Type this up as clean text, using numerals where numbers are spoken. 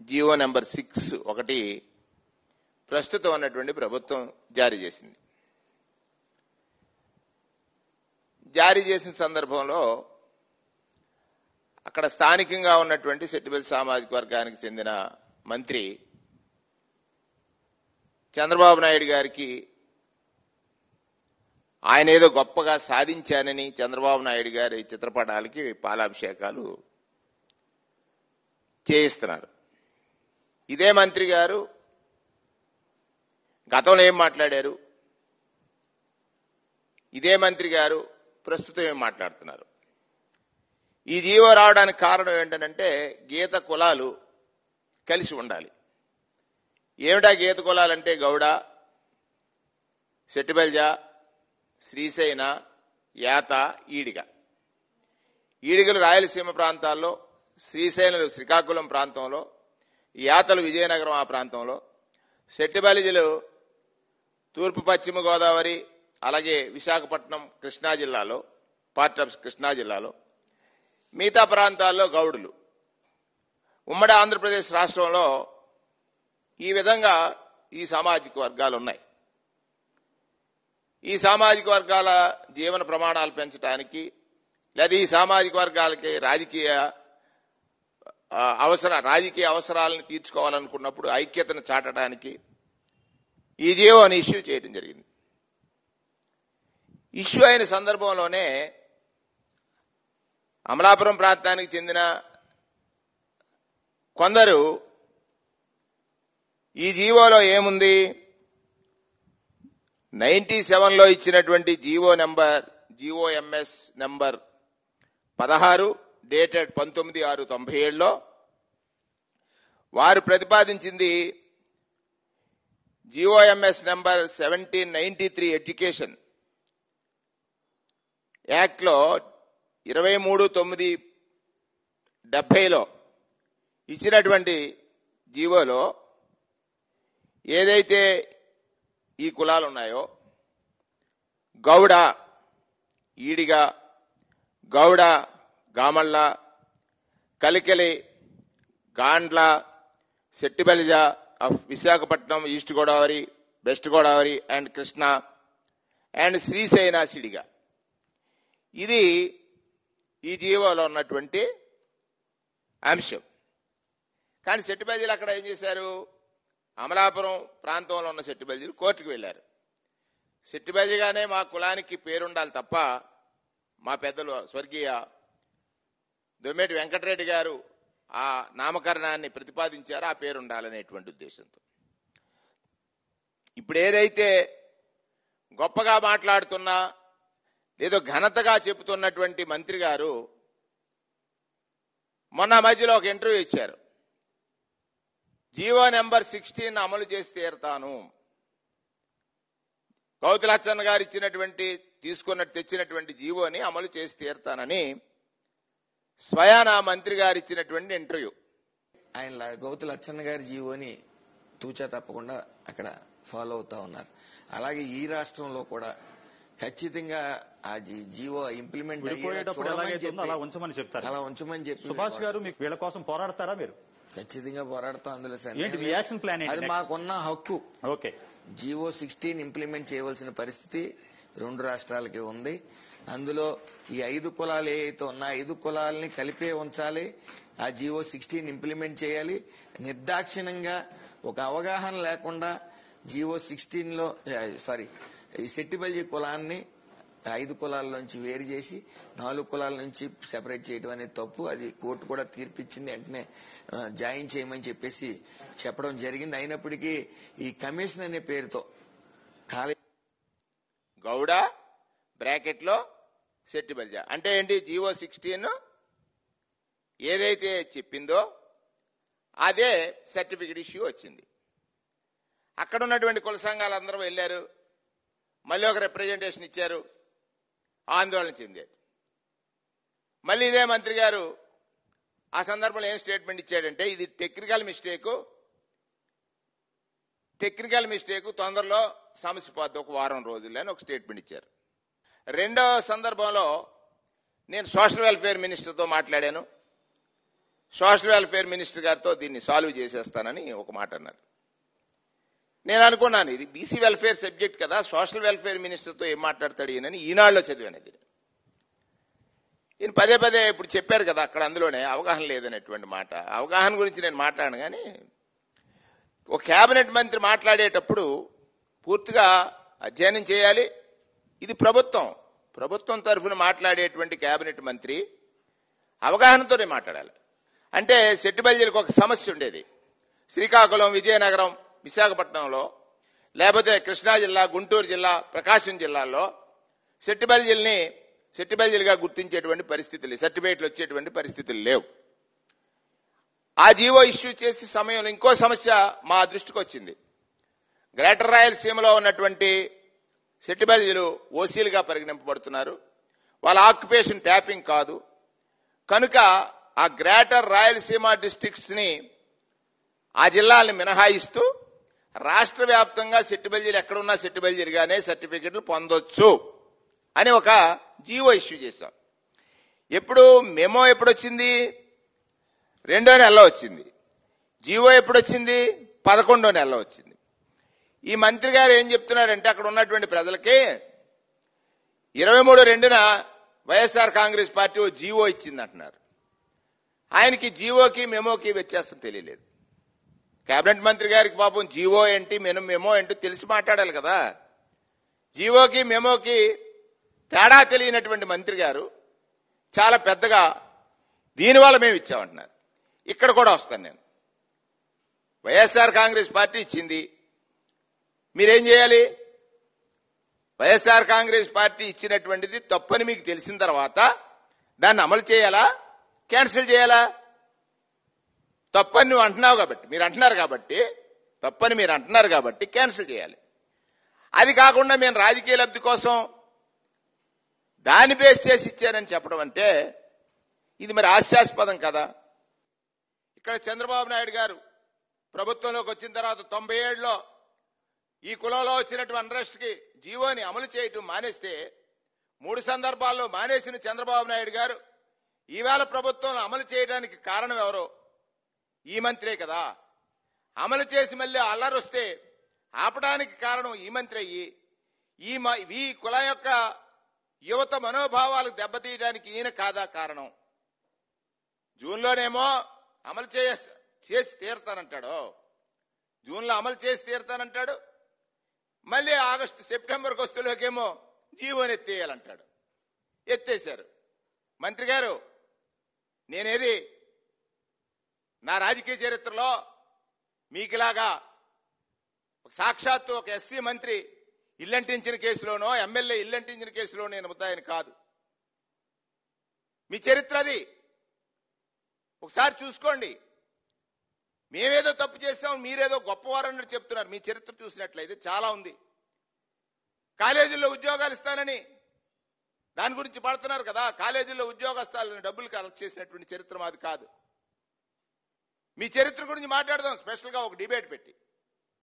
GO number 6 ఒకటి ప్రస్తుతం ఉన్నటువంటి ప్రభుత్వం జారీ చేసింది. జారీ చేసిన సందర్భంలో అక్కడ స్థానికంగా ఉన్నటువంటి సెట్టిబెల్లి సామాజిక వర్గానికి చెందిన మంత్రి చంద్రబాబు నాయుడు గారికి ఆయన ఏదో గొప్పగా సాధించానని చంద్రబాబు నాయుడు గారి చిత్రపటాలకి పాలాభిషేకాలు చేయిస్తున్నారు. ఇదే మంత్రి గారు గతంలో ఏం మాట్లాడారు, ఇదే మంత్రి గారు ప్రస్తుతం ఏం మాట్లాడుతున్నారు. ఈ జీవో రావడానికి కారణం ఏంటంటే గీత కులాలు కలిసి ఉండాలి. ఏమిటా గీత కులాలంటే గౌడ, సెట్టిబెల్జ, శ్రీశైన, యాత, ఈడిగ. ఈడిగలు రాయలసీమ ప్రాంతాల్లో, శ్రీశైనులు శ్రీకాకుళం ప్రాంతంలో, యాతలు విజయనగరం ఆ ప్రాంతంలో, సెట్టిబెల్జలు తూర్పు పశ్చిమ గోదావరి అలాగే విశాఖపట్నం కృష్ణా జిల్లాలో, పార్ట్ ఆఫ్ కృష్ణా జిల్లాలో, మిగతా ప్రాంతాల్లో గౌడులు. ఉమ్మడి ఆంధ్రప్రదేశ్ రాష్ట్రంలో ఈ విధంగా ఈ సామాజిక వర్గాలు ఉన్నాయి. ఈ సామాజిక వర్గాల జీవన ప్రమాణాలు పెంచడానికి లేదా ఈ సామాజిక వర్గాలకి రాజకీయ అవసరాలను తీర్చుకోవాలనుకున్నప్పుడు ఐక్యతను చాటడానికి ఈ జీవోని ఇష్యూ చేయడం జరిగింది. ఇష్యూ అయిన సందర్భంలోనే అమలాపురం ప్రాంతానికి చెందిన కొందరు ఈ జీవోలో ఏముంది, 97లో ఇచ్చినటువంటి జీవోఎంఎస్ నెంబర్ 16 డేటెడ్ 19/6/97లో వారు ప్రతిపాదించింది జీవోఎంఎస్ నెంబర్ 1793 ఎడ్యుకేషన్ యాక్ట్లో 23/9/70లో ఇచ్చినటువంటి జీవోలో ఏదైతే ఈ కులాలు ఉన్నాయో గౌడ, ఈడిగ, గౌడ, గామళ్ళ, కలికెలి, గాండ్ల, సెట్టిబెల్జ of Visakhapatnam, east Godavari, west Godavari and Krishna and శ్రీశైన సిడిగ, ఇది ఈ జీవోలో ఉన్నటువంటి అంశం. కానీ సెట్టిబెల్జీలు అక్కడ ఏం చేశారు, అమలాపురం ప్రాంతంలో ఉన్న సెట్టిబెల్జీలు కోర్టుకు వెళ్ళారు. సెట్టిబెల్జీగానే మా కులానికి పేరుండాలి తప్ప మా పెద్దలు స్వర్గీయ దొమ్మేటి వెంకటరెడ్డి గారు ఆ నామకరణాన్ని ప్రతిపాదించారు, ఆ పేరు ఉండాలనేటువంటి ఉద్దేశంతో. ఇప్పుడు ఏదైతే గొప్పగా మాట్లాడుతున్నా ఏదో ఘనతగా చెబుతున్నటువంటి మంత్రి గారు మొన్న మధ్యలో ఒక ఇంటర్వ్యూ ఇచ్చారు. జీవో నెంబర్ 16 అమలు చేసి తీరుతాను, గౌతులచ్చన్న గారు తెచ్చినటువంటి జీవోని అమలు చేసి తీరుతానని స్వయానా మంత్రి గారు ఇచ్చినటువంటి ఇంటర్వ్యూ. ఆయన గౌతులచ్చన్న గారి జీవోని తూచా తప్పకుండా అక్కడ ఫాలో అవుతా ఉన్నారు. అలాగే ఈ రాష్ట్రంలో కూడా ఖచ్చితంగా ఆ జీవో ఇంప్లిమెంట్ అలా ఉంచమని చెప్తారు. అలా ఉంచమని చెప్పి సుభాష్ గారు మీకు వీళ్ళ కోసం పోరాడతారా? మీరు ఖచ్చితంగా పోరాడతాం. అందులో యాక్షన్ ప్లాన్ అది మాకున్న హక్కు. ఓకే, జీవో 16 ఇంప్లిమెంట్ చేయవలసిన పరిస్థితి 2 రాష్ట్రాలకి ఉంది. అందులో ఈ 5 కులాలు ఏవైతే ఉన్నాయో 5 కులాలని కలిపే ఉంచాలి. ఆ జీవో 16 ఇంప్లిమెంట్ చేయాలి. నిర్దాక్షిణ్యంగా ఒక అవగాహన లేకుండా జీవో 16లో ఈ సెట్టిబెల్జీ కులాన్ని 5 కులాల నుంచి వేరు చేసి 4 కులాల నుంచి సెపరేట్ చేయడం అనేది తప్పు. అది కోర్టు కూడా తీర్పిచ్చింది. వెంటనే జాయిన్ చేయమని చెప్పేసి చెప్పడం జరిగింది. అయినప్పటికీ ఈ కమిషన్ అనే పేరుతో గౌడ బ్రాకెట్లో సెట్టిబెల్జ అంటే ఏంటి, జీవో 16 ఏదైతే చెప్పిందో అదే సర్టిఫికెట్ ఇష్యూ వచ్చింది. అక్కడ ఉన్నటువంటి కుల సంఘాలు అందరూ వెళ్ళారు, మళ్ళీ ఒక రిప్రజెంటేషన్ ఇచ్చారు, ఆందోళన చెందారు. మళ్ళీ ఇదే మంత్రి గారు ఆ సందర్భంలో ఏం స్టేట్మెంట్ ఇచ్చాడంటే ఇది టెక్నికల్ మిస్టేక్ తొందరలో సమస్య పోద్ది, ఒక వారం రోజుల్లో అని ఒక స్టేట్మెంట్ ఇచ్చారు. రెండో సందర్భంలో నేను సోషల్ వెల్ఫేర్ మినిస్టర్తో మాట్లాడాను. సోషల్ వెల్ఫేర్ మినిస్టర్ గారితో దీన్ని సాల్వ్ చేసేస్తానని ఒక మాట అన్నారు. నేను అనుకున్నాను ఇది బీసీ వెల్ఫేర్ సబ్జెక్ట్ కదా, సోషల్ వెల్ఫేర్ మినిస్టర్తో ఏం మాట్లాడతాడు ఈయనని ఈనాడులో చదివాను. ఈయన పదే పదే ఇప్పుడు చెప్పారు కదా అక్కడ, అందులోనే అవగాహన లేదనేటువంటి మాట. అవగాహన గురించి నేను మాట్లాడను, కానీ ఒక కేబినెట్ మంత్రి మాట్లాడేటప్పుడు పూర్తిగా అధ్యయనం చేయాలి. ఇది ప్రభుత్వం తరఫున మాట్లాడేటువంటి కేబినెట్ మంత్రి అవగాహనతోనే మాట్లాడాలి. అంటే సెట్టిబల్జీలకు ఒక సమస్య ఉండేది. శ్రీకాకుళం, విజయనగరం, విశాఖపట్నంలో, లేకపోతే కృష్ణా జిల్లా, గుంటూరు జిల్లా, ప్రకాశం జిల్లాల్లో సెట్టిబల్జీలుగా గుర్తించేటువంటి పరిస్థితులు, సర్టిఫికేట్లు వచ్చేటువంటి పరిస్థితులు లేవు. ఆ జీవో ఇష్యూ చేసే సమయంలో ఇంకో సమస్య మా దృష్టికి వచ్చింది. గ్రేటర్ రాయలసీమలో ఉన్నటువంటి సెట్టిబల్జీలు ఓసీలుగా పరిగణింపబడుతున్నారు. వాళ్ళ ఆక్యుపేషన్ ట్యాపింగ్ కాదు కనుక ఆ గ్రేటర్ రాయలసీమ డిస్ట్రిక్ట్స్ ని, ఆ జిల్లాలను మినహాయిస్తూ రాష్ట్ర వ్యాప్తంగా సెట్టిబల్జీలు ఎక్కడున్నా సెట్టిబల్జీలుగానే సర్టిఫికెట్లు పొందొచ్చు అని ఒక జీవో ఇష్యూ చేశాం. మెమో ఎప్పుడు వచ్చింది? 2వ నెలలో వచ్చింది. జీవో ఎప్పుడు వచ్చింది? 11వ నెలలో వచ్చింది. ఈ మంత్రి గారు ఏం చెప్తున్నారంటే అక్కడ ఉన్నటువంటి ప్రజలకి 23/2న వైఎస్ఆర్ కాంగ్రెస్ పార్టీ ఓ జీవో ఇచ్చింది అంటున్నారు. ఆయనకి జీవోకి మెమోకి వ్యత్యాసం తెలియలేదు. కేబినెట్ మంత్రి గారికి పాపం జీవో ఏంటి మెమో ఏంటో తెలిసి మాట్లాడాలి కదా. జీవోకి మెమోకి తేడా తెలియనటువంటి మంత్రి గారు చాలా పెద్దగా దీనివల్ల మేము ఇచ్చామంటున్నారు. ఇక్కడ కూడా వస్తాను నేను. వైఎస్ఆర్ కాంగ్రెస్ పార్టీ ఇచ్చింది, మీరేం చేయాలి? వైఎస్ఆర్ కాంగ్రెస్ పార్టీ ఇచ్చినటువంటిది తప్పని మీకు తెలిసిన తర్వాత దాన్ని అమలు చేయాలా, క్యాన్సిల్ చేయాలా? తప్పని నువ్వు అంటున్నావు కాబట్టి, మీరు అంటున్నారు కాబట్టి, తప్పని మీరు అంటున్నారు కాబట్టి క్యాన్సిల్ చేయాలి. అది కాకుండా మేము రాజకీయ లబ్ధి కోసం దాన్ని బేస్ చేసి ఇచ్చానని చెప్పడం అంటే ఇది మరి హాస్యాస్పదం కదా. ఇక్కడ చంద్రబాబు నాయుడు గారు ప్రభుత్వంలోకి వచ్చిన తర్వాత 97లో ఈ కులంలో వచ్చినటువంటి అన్రెస్ట్ కి జీవోని అమలు చేయటం మానేస్తే 3 సందర్భాల్లో మానేసిన చంద్రబాబు నాయుడు గారు ఈవేళ ప్రభుత్వంలో అమలు చేయడానికి కారణం ఎవరో? ఈ మంత్రే కదా. అమలు చేసి మళ్ళీ అల్లరొస్తే ఆపడానికి కారణం ఈ మంత్రి అయ్యి, ఈ కులం యొక్క యువత మనోభావాలకు దెబ్బతీయడానికి ఈయన కాదా కారణం? జూన్లోనేమో అమలు చేసి తీరుతానంటాడు, జూన్లో అమలు చేసి తీరుతానంటాడు, మళ్ళీ సెప్టెంబర్కి వస్తులోకేమో జీవోని ఎత్తేయాలంటాడు. ఎత్తేశారు. మంత్రి గారు, నేనేది నా రాజకీయ చరిత్రలో మీకులాగా సాక్షాత్తు ఒక ఎస్సీ మంత్రి ఇల్లంటించిన కేసులోనో ఎమ్మెల్యే ఇల్లంటించిన కేసులో నేను ముద్దాయని కాదు. మీ చరిత్ర అది ఒకసారి చూసుకోండి. మేమేదో తప్పు చేసాం, మీరేదో గొప్పవారని చెప్తున్నారు. మీ చరిత్ర చూసినట్లయితే చాలా ఉంది. కాలేజీల్లో ఉద్యోగాలు ఇస్తానని దాని గురించి పడుతున్నారు కదా. కాలేజీల్లో ఉద్యోగస్తాలను డబ్బులు కలెక్ట్ చేసినటువంటి చరిత్ర మాది కాదు. మీ చరిత్ర గురించి మాట్లాడదాం స్పెషల్గా ఒక డిబేట్ పెట్టి.